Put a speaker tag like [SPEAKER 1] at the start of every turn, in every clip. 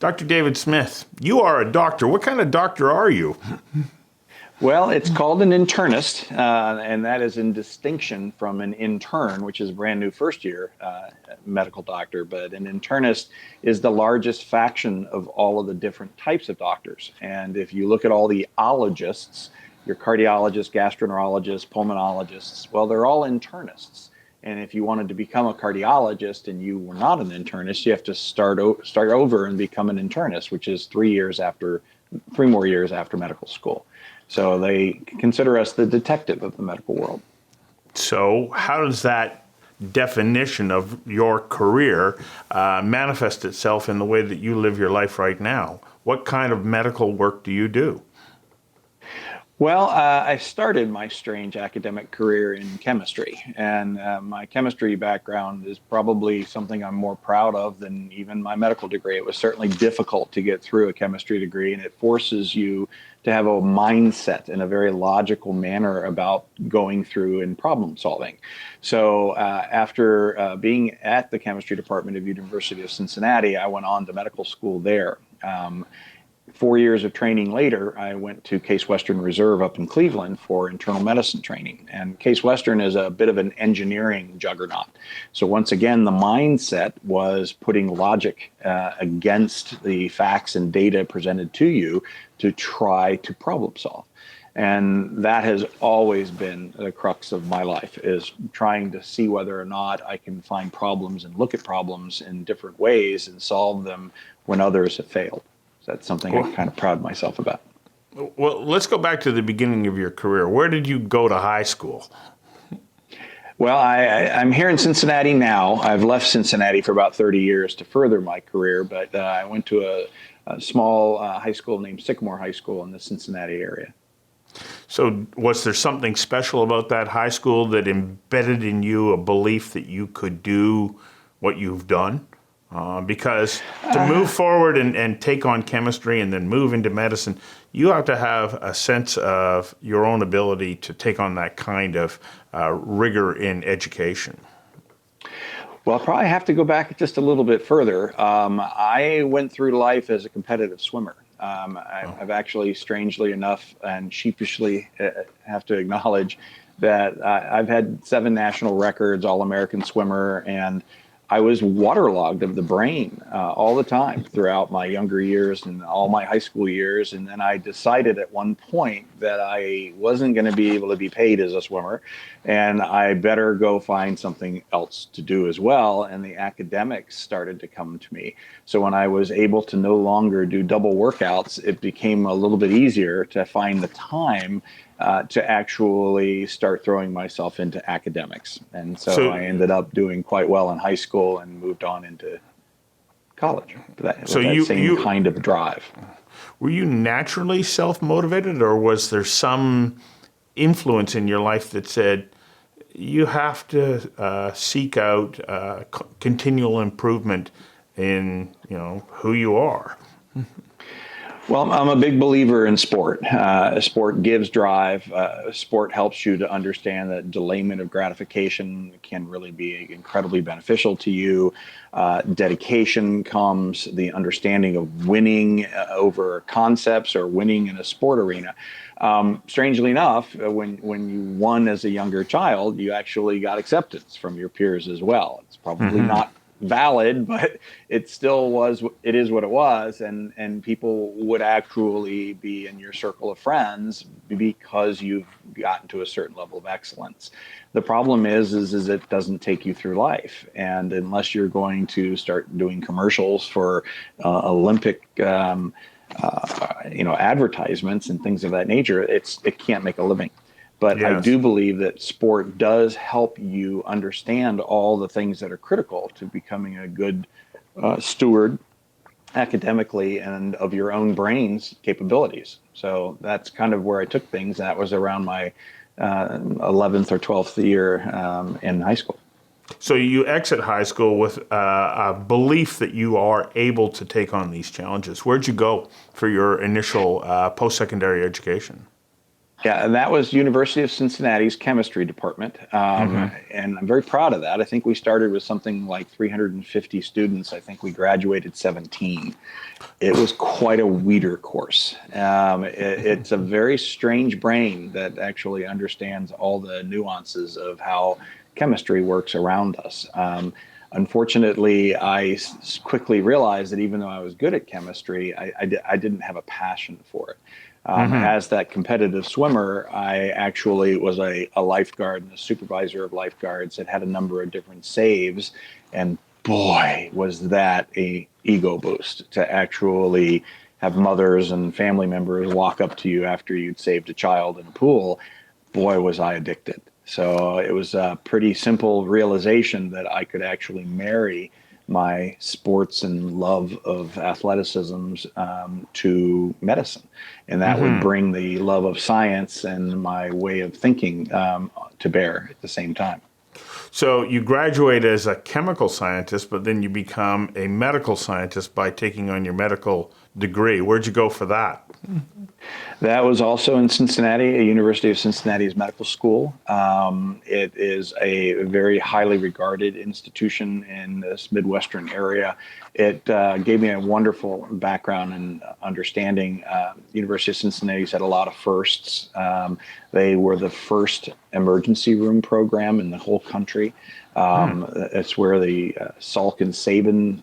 [SPEAKER 1] Dr. David Smith, you are a doctor. What kind of doctor are you?
[SPEAKER 2] Well, it's called an internist, and that is in distinction from an intern, which is a brand new first-year medical doctor. But an internist is the largest faction of all of the different types of doctors. And if you look at all the ologists, your cardiologists, gastroenterologists, pulmonologists, well, they're all internists. And if you wanted to become a cardiologist and you were not an internist, you have to start over and become an internist, which is 3 more years after medical school. So they consider us the detective of the medical world.
[SPEAKER 1] So how does that definition of your career manifest itself in the way that you live your life right now? What kind of medical work do you do?
[SPEAKER 2] Well, I started my strange academic career in chemistry, and my chemistry background is probably something I'm more proud of than even my medical degree. It was certainly difficult to get through a chemistry degree, and it forces you to have a mindset in a very logical manner about going through and problem solving. So after being at the chemistry department of University of Cincinnati, I went on to medical school there. 4 years of training later, I went to Case Western Reserve up in Cleveland for internal medicine training. And Case Western is a bit of an engineering juggernaut. So once again, the mindset was putting logic against the facts and data presented to you to try to problem solve. And that has always been the crux of my life, is trying to see whether or not I can find problems and look at problems in different ways and solve them when others have failed. So that's something I kind of pride myself about.
[SPEAKER 1] Well, let's go back to the beginning of your career. Where did you go to high school?
[SPEAKER 2] Well, I'm here in Cincinnati now. I've left Cincinnati for about 30 years to further my career, but I went to a small high school named Sycamore High School in the Cincinnati area.
[SPEAKER 1] So was there something special about that high school that embedded in you a belief that you could do what you've done? Because to move forward and take on chemistry and then move into medicine, you have to have a sense of your own ability to take on that kind of rigor in education.
[SPEAKER 2] Well, I'll probably have to go back just a little bit further. I went through life as a competitive swimmer. I've actually, strangely enough and sheepishly, have to acknowledge that I've had 7 national records, All-American swimmer, and I was waterlogged of the brain all the time throughout my younger years and all my high school years. And then I decided at one point that I wasn't going to be able to be paid as a swimmer, and I better go find something else to do as well. And the academics started to come to me. So when I was able to no longer do double workouts, it became a little bit easier to find the time to actually start throwing myself into academics. And so I ended up doing quite well in high school and moved on into college with that same kind of drive.
[SPEAKER 1] Were you naturally self-motivated, or was there some influence in your life that said you have to seek out continual improvement in who you are?
[SPEAKER 2] Well, I'm a big believer in sport. Sport gives drive. Sport helps you to understand that delayment of gratification can really be incredibly beneficial to you. Dedication comes, the understanding of winning over concepts or winning in a sport arena. Strangely enough, when you won as a younger child, you actually got acceptance from your peers as well. It's probably not valid, but it still was, it is what it was, and people would actually be in your circle of friends because you've gotten to a certain level of excellence. The problem is it doesn't take you through life, and unless you're going to start doing commercials for Olympic advertisements and things of that nature, it can't make a living. But yes. I do believe that sport does help you understand all the things that are critical to becoming a good steward academically and of your own brain's capabilities. So that's kind of where I took things. That was around my 11th or 12th year in high school.
[SPEAKER 1] So you exit high school with a belief that you are able to take on these challenges. Where'd you go for your initial post-secondary education?
[SPEAKER 2] Yeah, and that was University of Cincinnati's chemistry department, and I'm very proud of that. I think we started with something like 350 students. I think we graduated 17. It was quite a weeder course. It's a very strange brain that actually understands all the nuances of how chemistry works around us. Unfortunately, I quickly realized that even though I was good at chemistry, I didn't have a passion for it. As that competitive swimmer, I actually was a lifeguard and a supervisor of lifeguards that had a number of different saves. And boy, was that a ego boost to actually have mothers and family members walk up to you after you'd saved a child in a pool. Boy, was I addicted. So it was a pretty simple realization that I could actually marry my sports and love of athleticism to medicine. And that would bring the love of science and my way of thinking to bear at the same time.
[SPEAKER 1] So you graduate as a chemical scientist, but then you become a medical scientist by taking on your medical degree. Where'd you go for that?
[SPEAKER 2] That was also in Cincinnati, a University of Cincinnati's medical school. It is a very highly regarded institution in this Midwestern area. It gave me a wonderful background and understanding. University of Cincinnati's had a lot of firsts. They were the first emergency room program in the whole country. It's where the Salk and Sabin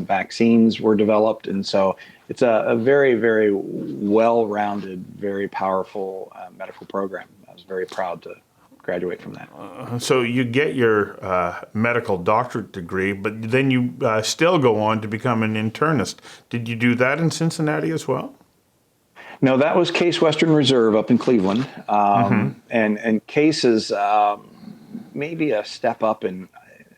[SPEAKER 2] vaccines were developed. And so it's a very, very well-rounded, very powerful medical program. I was very proud to graduate from that.
[SPEAKER 1] So you get your medical doctorate degree, but then you still go on to become an internist. Did you do that in Cincinnati as well?
[SPEAKER 2] No, that was Case Western Reserve up in Cleveland. And Case is maybe a step up in,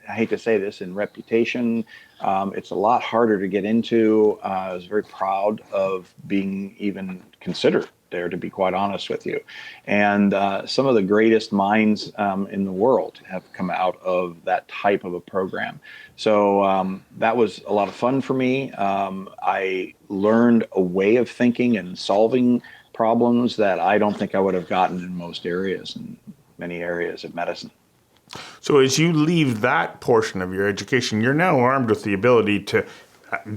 [SPEAKER 2] I hate to say this, in reputation. It's a lot harder to get into. I was very proud of being even considered there, to be quite honest with you. And some of the greatest minds in the world have come out of that type of a program. So that was a lot of fun for me. I learned a way of thinking and solving problems that I don't think I would have gotten in most areas, in many areas of medicine.
[SPEAKER 1] So as you leave that portion of your education, you're now armed with the ability to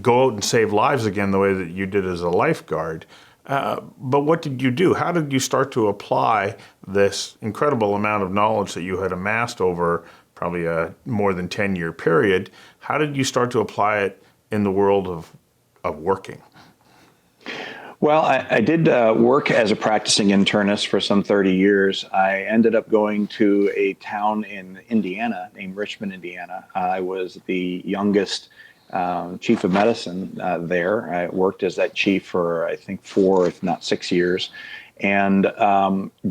[SPEAKER 1] go out and save lives again the way that you did as a lifeguard. But what did you do? How did you start to apply this incredible amount of knowledge that you had amassed over probably a more than 10-year period? How did you start to apply it in the world of working?
[SPEAKER 2] Well, I did work as a practicing internist for some 30 years. I ended up going to a town in Indiana named Richmond, Indiana. I was the youngest chief of medicine there. I worked as that chief for, I think, 4, if not 6 years. And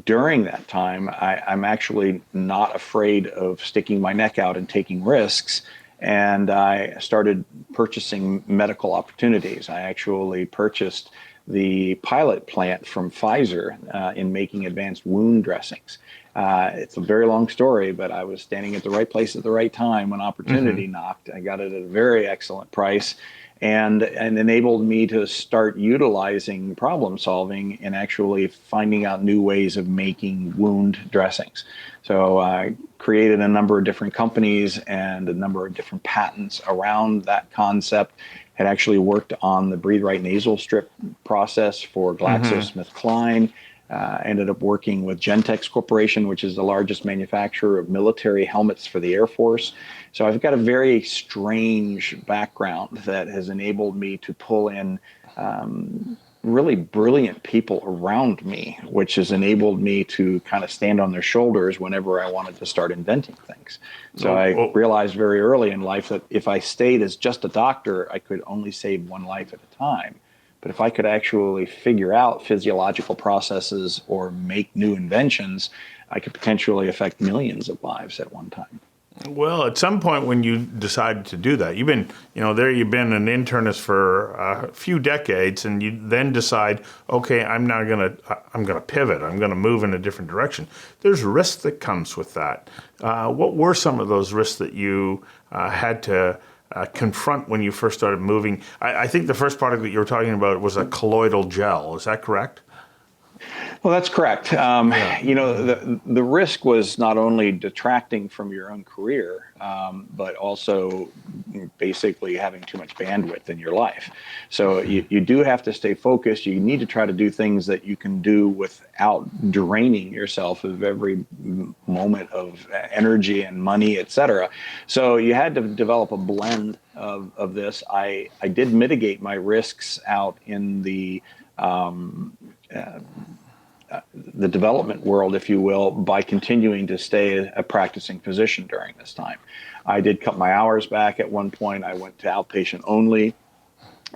[SPEAKER 2] during that time, I'm actually not afraid of sticking my neck out and taking risks. And I started purchasing medical opportunities. I actually purchased the pilot plant from Pfizer in making advanced wound dressings. It's a very long story, but I was standing at the right place at the right time when opportunity knocked. I got it at a very excellent price and enabled me to start utilizing problem solving and actually finding out new ways of making wound dressings. So I created a number of different companies and a number of different patents around that concept. Had actually worked on the Breathe Right nasal strip process for GlaxoSmithKline. Ended up working with Gentex Corporation, which is the largest manufacturer of military helmets for the Air Force. So I've got a very strange background that has enabled me to pull in really brilliant people around me, which has enabled me to kind of stand on their shoulders whenever I wanted to start inventing things. So I realized very early in life that if I stayed as just a doctor, I could only save one life at a time. But if I could actually figure out physiological processes or make new inventions, I could potentially affect millions of lives at one time.
[SPEAKER 1] Well, at some point when you decided to do that, you've been an internist for a few decades, and you then decide, okay, I'm gonna pivot. I'm gonna move in a different direction. There's risk that comes with that. What were some of those risks that you had to confront when you first started moving? I think the first product that you were talking about was a colloidal gel. Is that correct?
[SPEAKER 2] Well, that's correct. The risk was not only detracting from your own career, but also basically having too much bandwidth in your life. So you do have to stay focused. You need to try to do things that you can do without draining yourself of every moment of energy and money, et cetera. So you had to develop a blend of this. I did mitigate my risks out in the development world, if you will, by continuing to stay a practicing physician during this time. I did cut my hours back at one point. I went to outpatient only.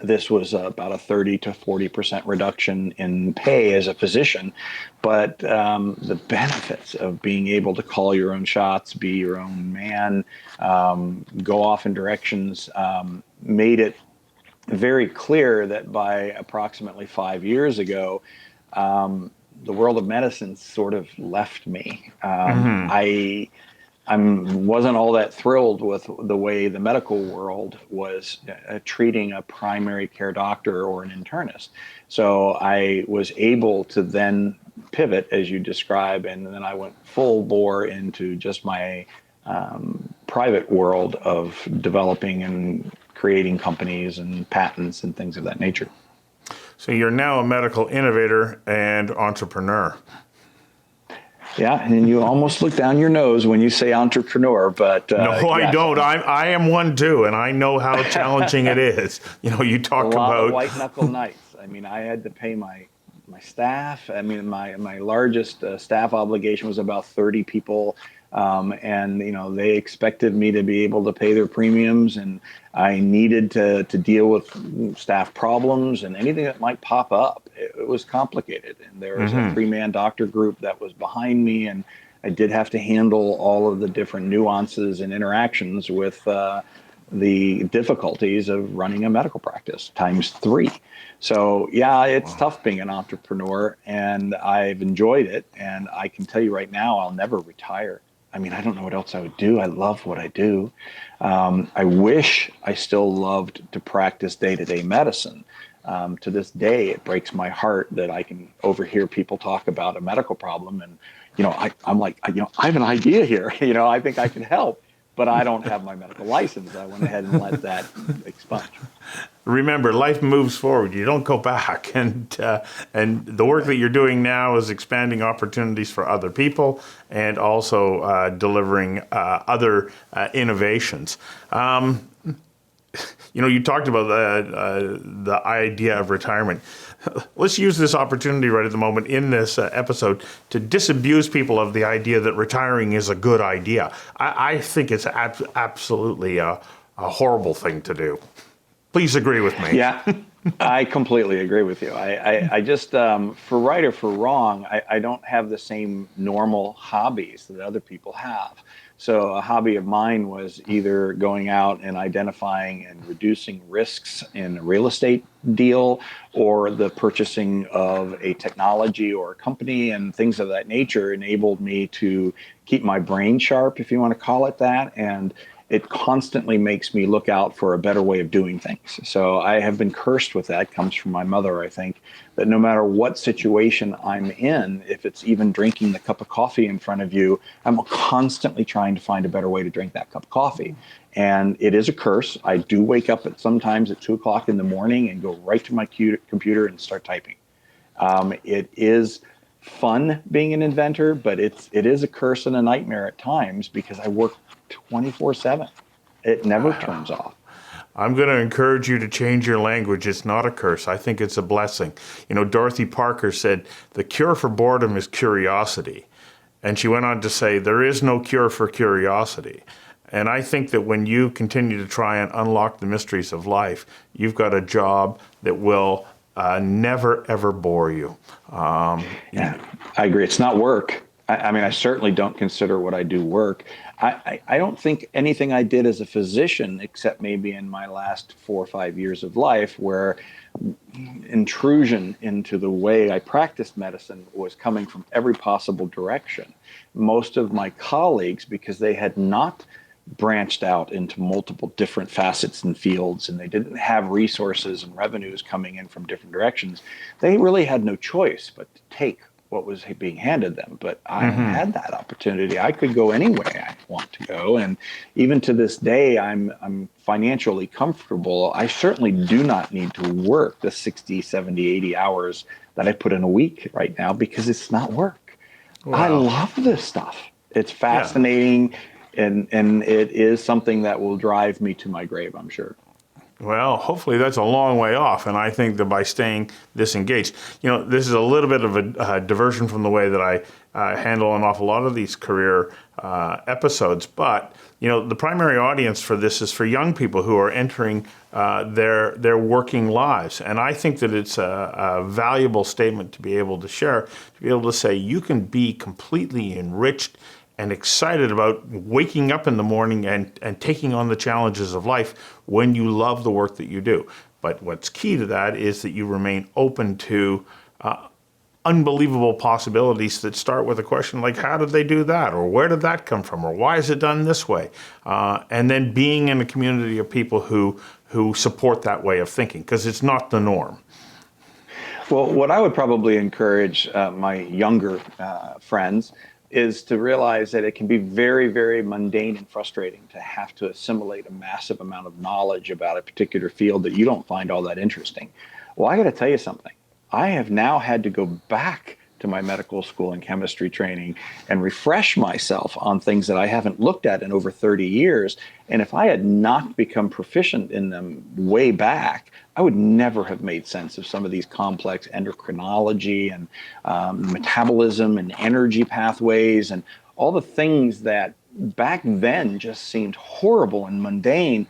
[SPEAKER 2] This was about a 30 to 40% reduction in pay as a physician, but the benefits of being able to call your own shots, be your own man, go off in directions, made it very clear that by approximately 5 years ago, the world of medicine sort of left me. I wasn't all that thrilled with the way the medical world was treating a primary care doctor or an internist. So I was able to then pivot, as you describe, and then I went full bore into just my private world of developing and creating companies and patents and things of that nature.
[SPEAKER 1] So you're now a medical innovator and entrepreneur.
[SPEAKER 2] Yeah, and you almost look down your nose when you say entrepreneur, but
[SPEAKER 1] no, I
[SPEAKER 2] yes.
[SPEAKER 1] don't. I am one too, and I know how challenging it is. You talk
[SPEAKER 2] a lot
[SPEAKER 1] about
[SPEAKER 2] of white knuckle nights. I mean, I had to pay my staff. I mean, my largest staff obligation was about 30 people. And they expected me to be able to pay their premiums, and I needed to deal with staff problems and anything that might pop up. It was complicated, and there was a 3-man doctor group that was behind me, and I did have to handle all of the different nuances and interactions with the difficulties of running a medical practice times 3. So yeah, it's tough being an entrepreneur, and I've enjoyed it, and I can tell you right now, I'll never retire. I mean, I don't know what else I would do. I love what I do. I wish I still loved to practice day-to-day medicine. To this day, it breaks my heart that I can overhear people talk about a medical problem, and I'm like, I have an idea here. I think I can help, but I don't have my medical license. I went ahead and let that expunge.
[SPEAKER 1] Remember, life moves forward. You don't go back, and the work that you're doing now is expanding opportunities for other people, and also delivering other innovations. You talked about the idea of retirement. Let's use this opportunity right at the moment in this episode to disabuse people of the idea that retiring is a good idea. I think it's absolutely a horrible thing to do. Please agree with me.
[SPEAKER 2] Yeah, I completely agree with you. I just, for right or for wrong, I don't have the same normal hobbies that other people have. So a hobby of mine was either going out and identifying and reducing risks in a real estate deal, or the purchasing of a technology or a company, and things of that nature enabled me to keep my brain sharp, if you want to call it that. And it constantly makes me look out for a better way of doing things. So I have been cursed with that. It comes from my mother, I think, that no matter what situation I'm in, if it's even drinking the cup of coffee in front of you, I'm constantly trying to find a better way to drink that cup of coffee. And it is a curse. I do wake up sometimes at 2 o'clock in the morning and go right to my computer and start typing. It is fun being an inventor, but it is a curse and a nightmare at times because I work 24/7. It never turns off.
[SPEAKER 1] I'm going to encourage you to change your language. It's not a curse. I think it's a blessing. Dorothy Parker said, the cure for boredom is curiosity. And she went on to say, there is no cure for curiosity. And I think that when you continue to try and unlock the mysteries of life, you've got a job that will never, ever bore you.
[SPEAKER 2] Yeah, I agree. It's not work. I mean, I certainly don't consider what I do work. I don't think anything I did as a physician, except maybe in my last 4 or 5 years of life, where intrusion into the way I practiced medicine was coming from every possible direction. Most of my colleagues, because they had not branched out into multiple different facets and fields, and they didn't have resources and revenues coming in from different directions, they really had no choice but to take what was being handed them. But I had that opportunity. I could go anywhere I want to go. And even to this day, I'm financially comfortable. I certainly do not need to work the 60, 70, 80 hours that I put in a week right now, because it's not work.
[SPEAKER 1] Wow.
[SPEAKER 2] I love this stuff. It's fascinating, and it is something that will drive me to my grave, I'm sure.
[SPEAKER 1] Well, hopefully that's a long way off, and I think that by staying this engaged, this is a little bit of a diversion from the way that I handle an awful lot of these career episodes, but the primary audience for this is for young people who are entering their working lives, and I think that it's a valuable statement to be able to share, to be able to say you can be completely enriched and excited about waking up in the morning and taking on the challenges of life when you love the work that you do. But what's key to that is that you remain open to unbelievable possibilities that start with a question like, how did they do that? Or where did that come from? Or why is it done this way? And then being in a community of people who support that way of thinking, because it's not the norm.
[SPEAKER 2] Well, what I would probably encourage my younger friends is to realize that it can be very, very mundane and frustrating to have to assimilate a massive amount of knowledge about a particular field that you don't find all that interesting. Well, I got to tell you something. I have now had to go back to my medical school and chemistry training and refresh myself on things that I haven't looked at in over 30 years. And if I had not become proficient in them way back, I would never have made sense of some of these complex endocrinology and metabolism and energy pathways and all the things that back then just seemed horrible and mundane.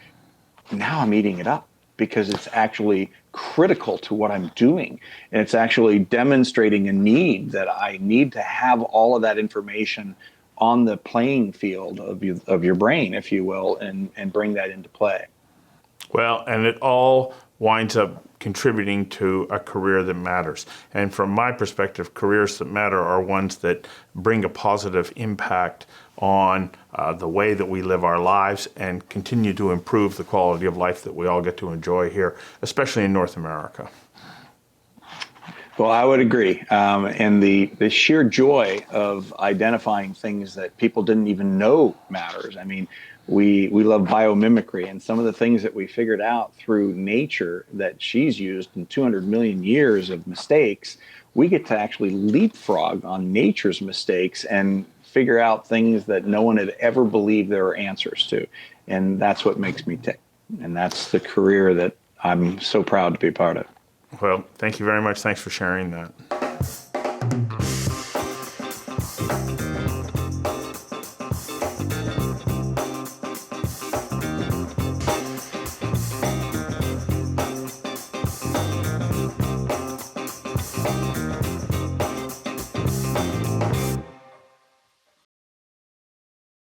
[SPEAKER 2] Now I'm eating it up because it's actually critical to what I'm doing. And it's actually demonstrating a need that I need to have all of that information on the playing field of your brain, if you will, and bring that into play.
[SPEAKER 1] Well, and it all winds up contributing to a career that matters. And from my perspective, careers that matter are ones that bring a positive impact on the way that we live our lives and continue to improve the quality of life that we all get to enjoy here, especially in North America.
[SPEAKER 2] Well, I would agree. And the sheer joy of identifying things that people didn't even know matters. I mean, we love biomimicry, and some of the things that we figured out through nature that she's used in 200 million years of mistakes, we get to actually leapfrog on nature's mistakes and figure out things that no one had ever believed there were answers to. And that's what makes me tick. And that's the career that I'm so proud to be part of.
[SPEAKER 1] Well, thank you very much. Thanks for sharing that.